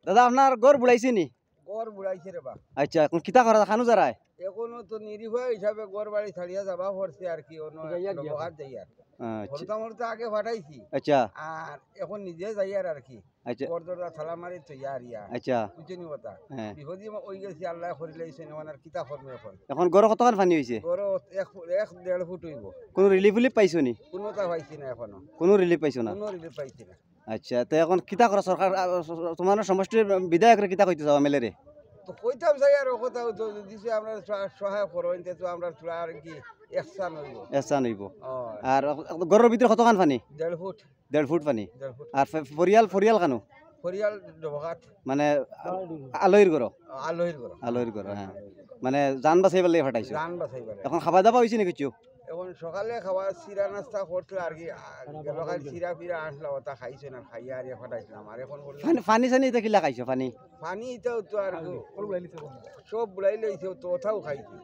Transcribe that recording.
দাদা আপনার গড় বুড়াইছে নি? গড় বুড়াইছে রে বা। আচ্ছা এখন কিতা করা খানো যারায়? এখনো তো নিরীহ হিসাবে গড় বাড়ি ছাড়িয়া যাবা পড়ছে আর কি অন্য ব্যবহার যাই আর হরতা আগে ফাটাইছি আচ্ছা আর এখন নিজে যাই আর কি আচ্ছা গড় দরজা থালা মারি তৈয়া আর ইয়া আচ্ছা বুঝনি কথা হ্যাঁ বিহদি ওই গেছি আল্লাহ করিলাইছে আর কিতা করবে এখন এখন গড় কতখান পানি হয়েছে? গড় 1.5 ফুট হইব। কোনো রিলিফ উলিফ পাইছো নি? কোনোটা পাইছি না এখনো, কোনো রিলিফ পাইছো না? কোনো রিলিফ পাইছি না। আচ্ছা তো এখন কিতা করা সরকার তোমার সমষ্টির বিধায়করে কিতা কইতে যাও এমএলএ রে? তো কইতাম যাই আর কথা দিছে আমরা সহায় করো তো আমরা আর কি একসান হইব এসান হইব। আর গড়ের ভিতরে কতখান পানি? 1.5 ফুট। 1.5 ফুট পানি। 1.5 ফুট। আর ফরিয়াল কানো ফরিয়াল ডবঘাট মানে আলহির গড় আলোহির ঘর হ্যাঁ মানে জান বাঁচাইবার লাগে ফাটাইছো। জান বাঁচাইবারে এখন খাওয়া দাওয়া হয়েছে না কিছু? এখন সকালে খাওয়া চিরা নাস্তা করছিল আর কি গেলকাল চিরা ফিরা আসলো ওটা খাইছে না খাইয়া আর ফাটাইছিলাম আর এখন পানি সানি এটা কিলা খাইছো? পানি পানি এটাও তো আর সব বুড়াই লইছে তো ওটাও খাইছি।